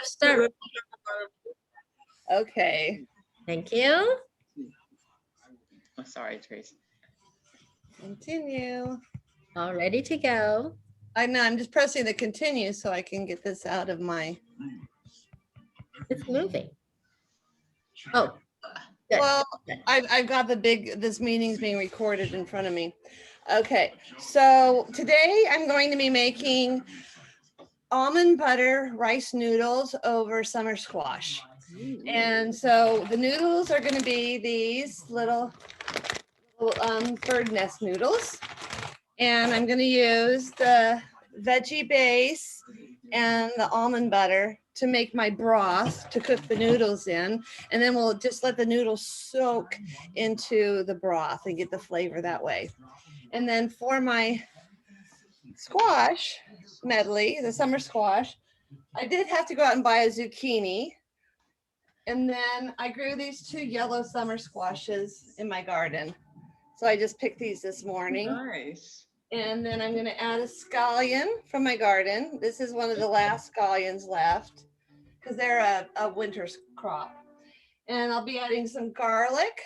Start. Okay. Thank you. Oh, sorry, Trace. Continue. All ready to go. I know, I'm just pressing the continue so I can get this out of my. It's moving. Oh, good. Well, Good. I've got this meeting's being recorded in front of me. Okay, so today I'm going to be making almond butter rice noodles over summer squash. And so the noodles are going to be these little bird nest noodles. And I'm going to use the veggie base and the almond butter to make my broth to cook the noodles in. And then we'll just let the noodles soak into the broth and get the flavor that way. And then for my squash medley, the summer squash, I did have to go out and buy a zucchini. And then I grew these 2 yellow summer squashes in my garden. So I just picked these this morning. Nice. And then I'm going to add a scallion from my garden. This is one of the last scallions left because they're a winter crop. And I'll be adding some garlic.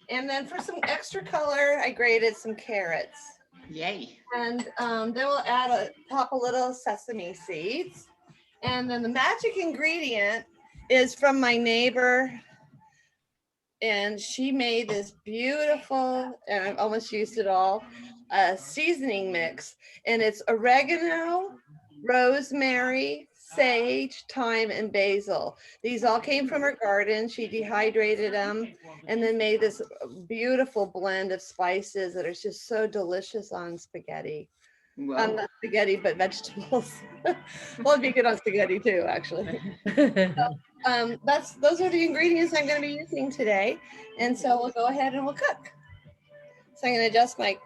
And then for some extra color, I grated some carrots. Yay. And then we'll pop a little sesame seeds. And then the magic ingredient is from my neighbor. And she made this beautiful, and I've almost used it all, seasoning mix. And it's oregano, rosemary, sage, thyme, and basil. These all came from her garden. She dehydrated them and then made this beautiful blend of spices that are just so delicious on spaghetti. Well, Not spaghetti, but vegetables. Well, it'd be good on spaghetti too, actually. Those are the ingredients I'm going to be using today. And so we'll go ahead and we'll cook. So I'm going to adjust my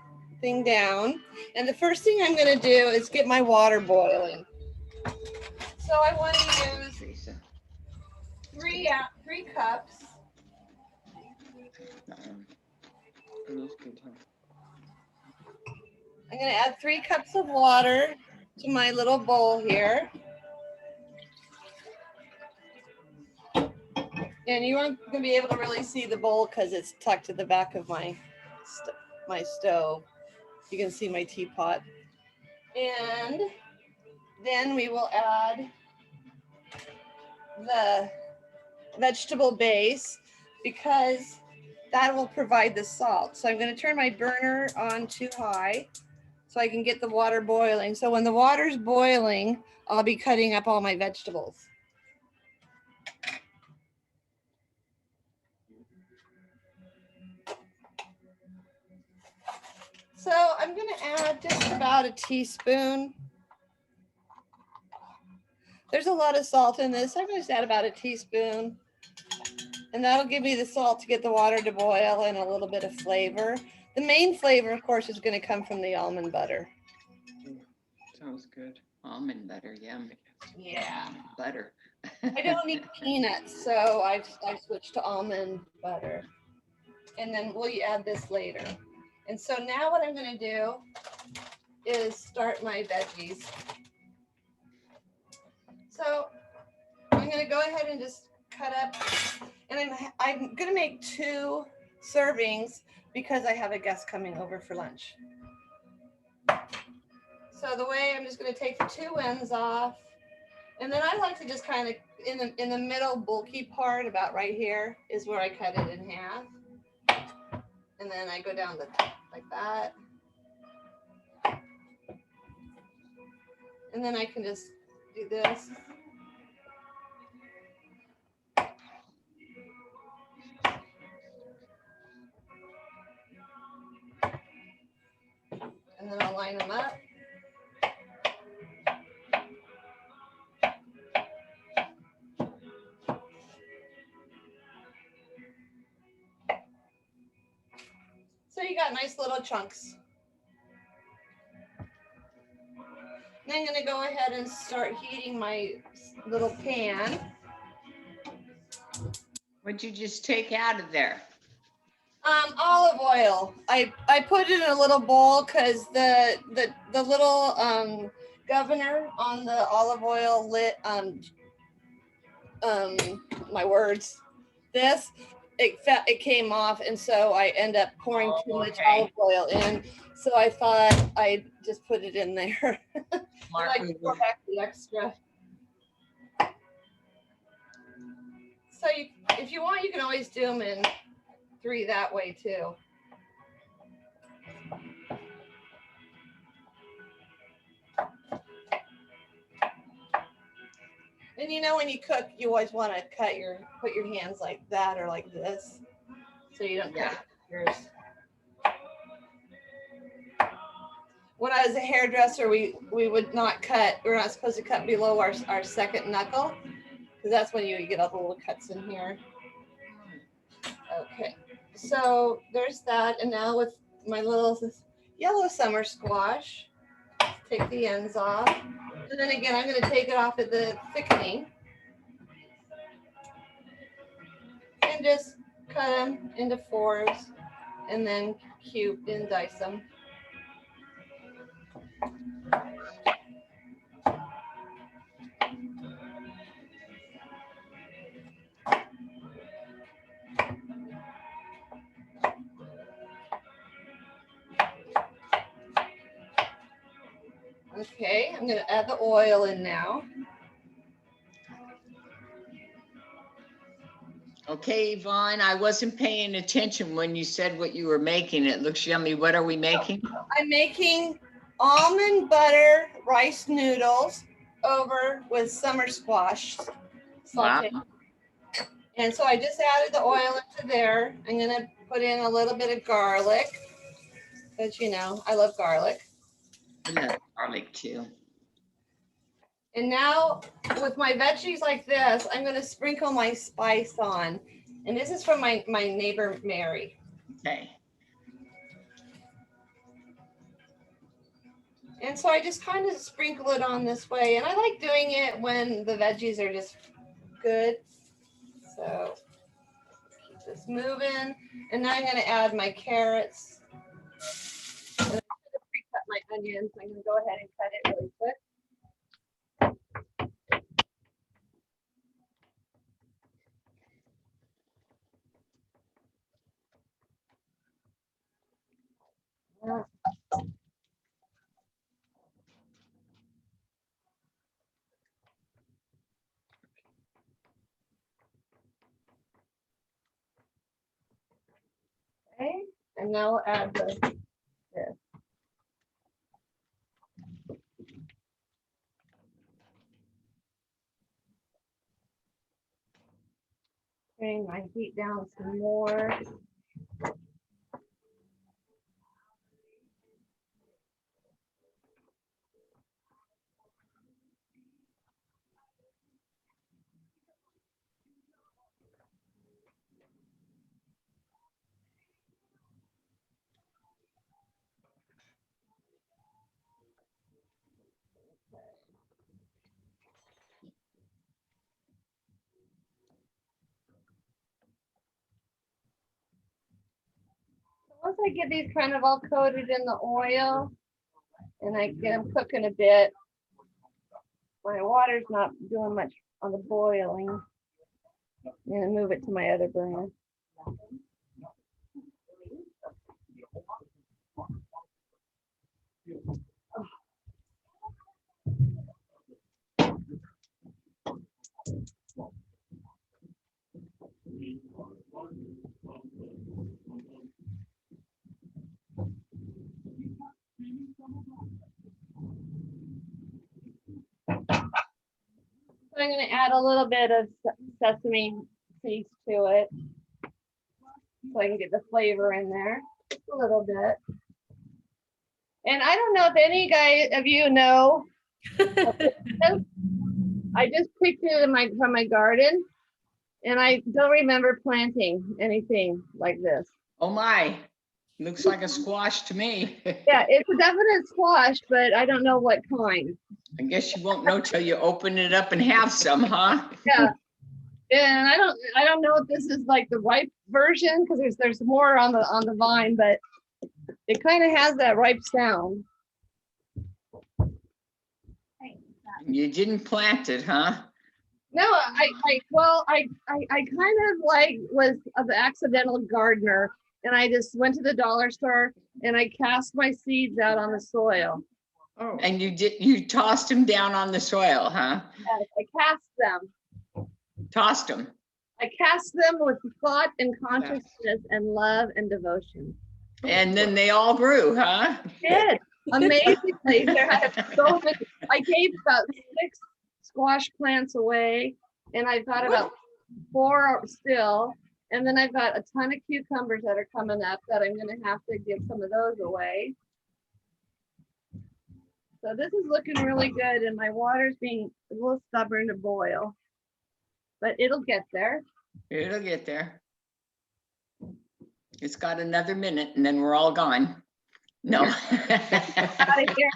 thing down. And the first thing I'm going to do is get my water boiling. So I want to use Teresa. 3 cups. I'm going to add 3 cups of water to my little bowl here. And you aren't going to be able to really see the bowl because it's tucked to the back of my stove. You can see my teapot. And then we will add the vegetable base because that will provide the salt. So I'm going to turn my burner on to high so I can get the water boiling. So when the water's boiling, I'll be cutting up all my vegetables. So I'm going to add just about a teaspoon. There's a lot of salt in this. I'm going to just add about a teaspoon. And that'll give me the salt to get the water to boil and a little bit of flavor. The main flavor, of course, is going to come from the almond butter. Sounds good. Almond butter, yum. Yeah. Butter. I don't need peanuts, so I've switched to almond butter. And then we'll add this later. And so now what I'm going to do is start my veggies. So I'm going to go ahead and just cut up. And I'm going to make 2 servings because I have a guest coming over for lunch. So the way I'm just going to take the 2 ends off. And then I like to just kind of, in the middle bulky part, about right here, is where I cut it in half. And then I go down the top like that. And then I can just do this. And then I'll line them up. So you got nice little chunks. Then I'm going to go ahead and start heating my little pan. What'd you just take out of there? Olive oil. I put it in a little bowl because the little governor on the olive oil lit, my words, it came off, and so I end up pouring too much Okay. olive oil in. So I thought I'd just put it in there. I like to pour back the extra. So if you want, you can always do them in 3 that way too. And you know, when you cook, you always want to put your hands like that or like this, so you don't cut your fingers. When I was a hairdresser, we would not cut. We're not supposed to cut below our second knuckle, because that's when you get all the little cuts in here. Okay, so there's that, and now with my little yellow summer squash, take the ends off, and then again, I'm going to take it off at the thickening. And just cut them into 4s and then cube and dice them. Okay, I'm going to add the oil in now. Okay, Yvonne, I wasn't paying attention when you said what you were making. It looks yummy. What are we making? I'm making almond butter rice noodles over with summer squash sauteed. Wow. And so I just added the oil into there. I'm going to put in a little bit of garlic, because you know, I love garlic. I love garlic too. And now with my veggies like this, I'm going to sprinkle my spice on. And this is from my neighbor, Mary. Okay. And so I just kind of sprinkle it on this way. And I like doing it when the veggies are just good. So keep this moving. And now I'm going to add my carrots. And I'm going to pre-cut my onions. I'm going to go ahead and cut it really quick. Okay, and now we'll add this. Bring my heat down some more. Once I get these kind of all coated in the oil and I get them cooking a bit, my water's not doing much on the boiling. I'm gonna move it to my other burner. So I'm going to add a little bit of sesame seeds to it so I can get the flavor in there a little bit. And I don't know if any of you know, I just picked it from my garden, and I don't remember planting anything like this. Oh my, looks like a squash to me. Yeah, it's a definite squash, but I don't know what kind. I guess you won't know till you open it up and have some, huh? Yeah. And I don't know if this is like the ripe version, because there's more on the vine, but it kind of has that ripe sound. You didn't plant it, huh? No, I kind of like was an accidental gardener, and I just went to the dollar store and I cast my seeds out on the soil. Oh. And you tossed them down on the soil, huh? Yes, I cast them. Tossed them. I cast them with thought and consciousness and love and devotion. And then they all grew, huh? Did amazingly. There I have so many. I gave about 6 squash plants away, and I've got about 4 still. And then I've got a ton of cucumbers that are coming up that I'm going to have to give some of those away. So this is looking really good, and my water's being a little stubborn to boil, but it'll get there. It'll get there. It's got another minute and then we're all gone. No. Out of here.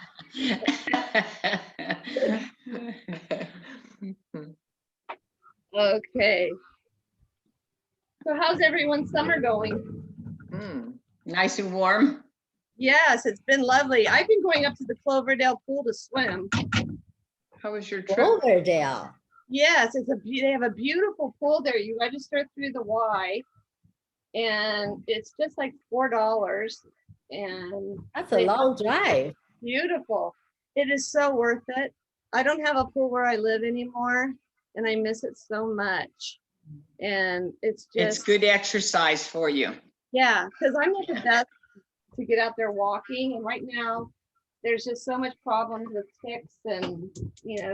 Okay. So how's everyone's summer going? Nice and warm. Yes, it's been lovely. I've been going up to the Cloverdale pool to swim. How was your trip? Cloverdale. Yes, they have a beautiful pool there. You register through the Y, and it's just like $4. And That's a long drive. beautiful. It is so worth it. I don't have a pool where I live anymore, and I miss it so much. And it's good exercise for you. Yeah, because I'm at the best to get out there walking, and right now there's just so much problems with ticks and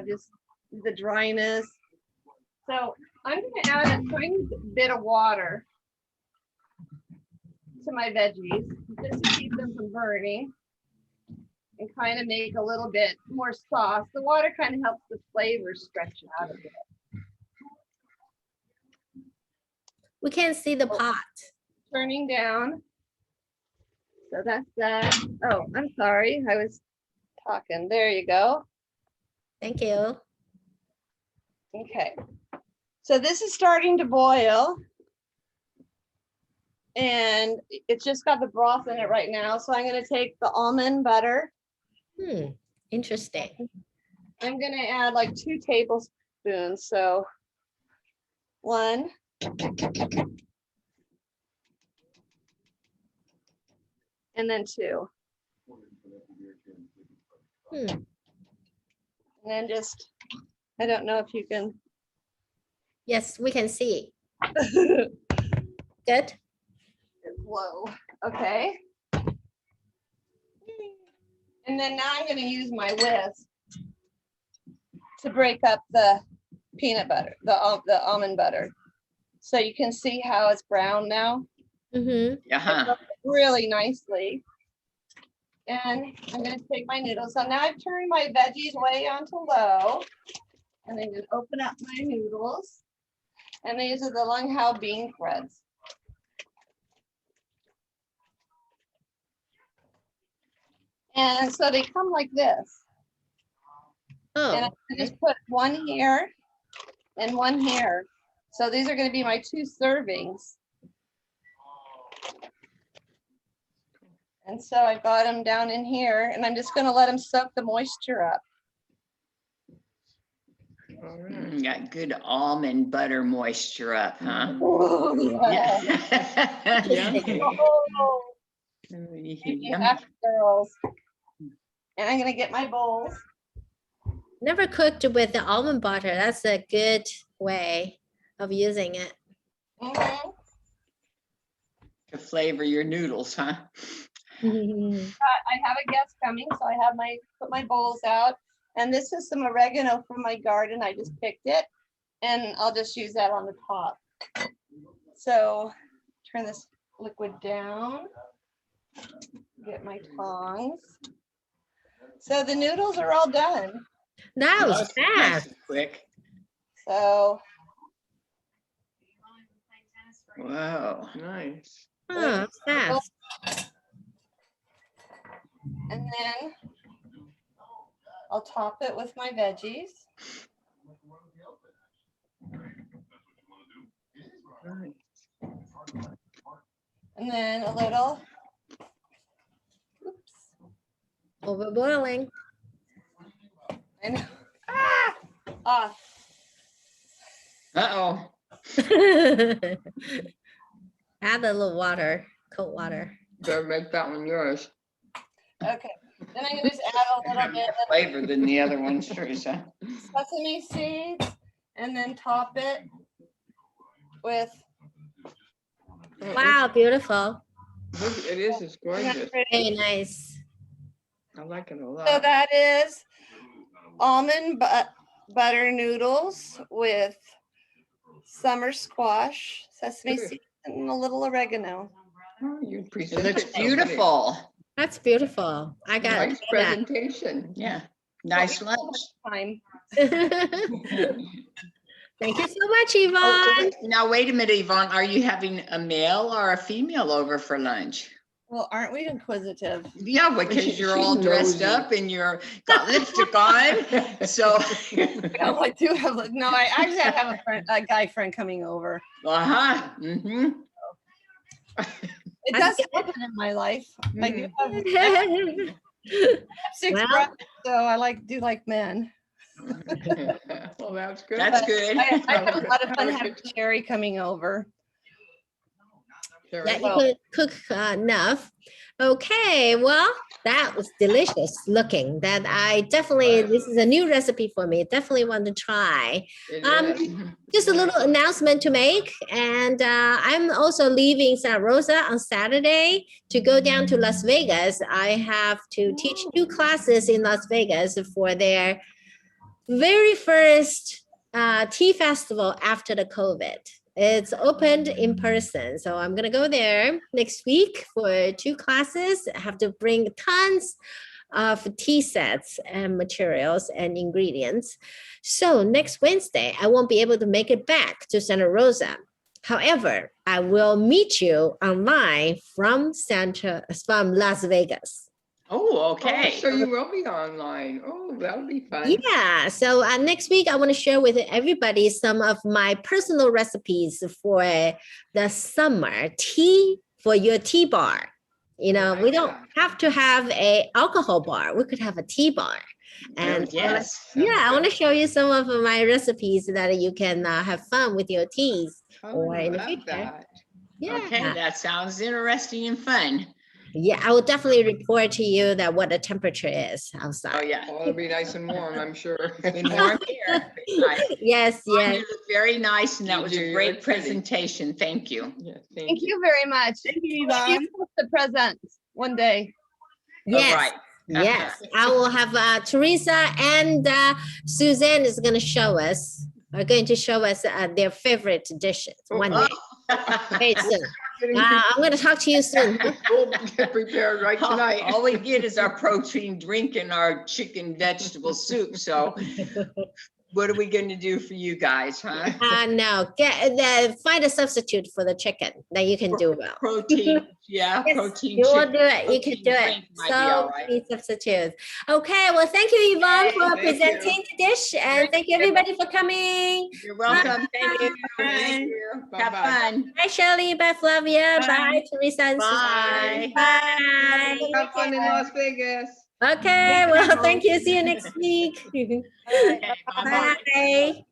just the dryness. So I'm going to add a tiny bit of water to my veggies just to keep them from burning and kind of make a little bit more sauce. The water kind of helps the flavor stretch out a bit. We can see the pot. Turning down. So that's that. Oh, I'm sorry. I was talking. There you go. Thank you. Okay. So this is starting to boil. And it's just got the broth in it right now. So I'm going to take the almond butter. Interesting. I'm going to add like 2 tablespoons. So 1. And then 2. And then just, I don't know if you can. Yes, we can see. Good. Whoa. Okay. And then now I'm going to use my whisk to break up the peanut butter, the almond butter. So you can see how it's brown now. Really nicely. And I'm going to take my noodles. So now I've turned my veggies way onto low. And I'm going to open up my noodles. And these are the Lung Hao bean threads. And so they come like this. And I just put 1 here and 1 here. So these are going to be my 2 servings. And so I got them down in here, and I'm just going to let them soak the moisture up. Got good almond butter moisture up, huh? Oh, yeah. After girls. And I'm going to get my bowls. Never cooked with the almond butter. That's a good way of using it. To flavor your noodles, huh? I have a guest coming, so I have put my bowls out. And this is some oregano from my garden. I just picked it, and I'll just use that on the top. So turn this liquid down. Get my tongs. So the noodles are all done. That was Nice fast. and quick. So. Wow, nice. Oh, fast. And then I'll top it with my veggies. And then a little. Overboiling. I know. Off. Uh-oh. Add a little water, cold water. Better make that one yours. Okay, then I'm gonna just add a little bit of Flavor than the other ones, Teresa. sesame seeds and then top it with. Wow, beautiful. It is, it's gorgeous. Very nice. I like it a So lot. that is almond butter noodles with summer squash, sesame Good. seeds, and a little oregano. Oh, you It presented looks something. beautiful. That's beautiful. I got Nice that. presentation. Yeah, nice lunch. Time. Thank you so much, Yvonne. Oh, now, wait a minute, Yvonne, are you having a male or a female over for lunch? Well, aren't we inquisitive? Yeah, because you're all She's dressed nosy. up and you're got lipstick on, so. No, I do have. No, I actually have a friend, a guy friend coming over. Uh-huh, mm-hmm. It does happen in my life. I do have 6 Well. brothers, so I do like men. Well, that's good. That's good. I have a lot of fun having Sherry coming over. Very Yeah, you well. could cook enough. Okay, well, that was delicious looking. That I definitely, this is a new recipe for me. Definitely want to try. It Um, is. Just a little announcement to make. And I'm also leaving Santa Rosa on Saturday to go down to Las Vegas. I have to teach 2 classes in Las Vegas for their very first tea festival after the COVID. It's opened in person. So I'm going to go there next week for 2 classes. I have to bring tons of tea sets and materials and ingredients. So next Wednesday, I won't be able to make it back to Santa Rosa. However, I will meet you online from Las Vegas. Oh, okay. Oh, so you will be online. Oh, that'll be fun. Yeah, so next week I want to share with everybody some of my personal recipes for the summer tea for your tea bar. You know, we don't have to have a alcohol bar. We could have a tea bar. And Yes. yeah, I want to show you some of my recipes that you can have fun with your teas. Oh, or I in the love future. that. Yeah. Okay, that sounds interesting and fun. Yeah, I will definitely report to you that what the temperature is Oh, outside. yeah. Oh, it'll be nice and warm, I'm sure. Been warm here. Nice. Yes, Yvonne, yes. you look very nice, and that You was do, a you great look pretty. presentation. Thank you. Yeah, Thank you very much. Thank you, Maybe Yvonne. you'll post the presents one day. Yes. All right. Yes, I will have Teresa and Suzanne is going to show us, are going to show us their favorite dishes one day. Very soon. I'm going to talk to you soon. We'll get prepared right tonight. All we get is our protein drink and our chicken vegetable soup. So what are we going to do for you guys, huh? No, find a substitute for the chicken that you can do well. Protein, yeah, Yes, protein. you will chicken, do it. You can protein do it. drink might be all So right. many substitutes. Okay, well, thank you, Yvonne, for Thank you. presenting the dish, and thank you, everybody, for coming. You're welcome. Thank you. Thank you. Have Bye-bye. fun. Bye, Shirley. Bye, Flavia. Bye. Bye, Teresa and Bye. Suzanne. Bye. Have fun in Las Vegas. Okay, well, thank you. See you next week. Okay, bye-bye. Bye.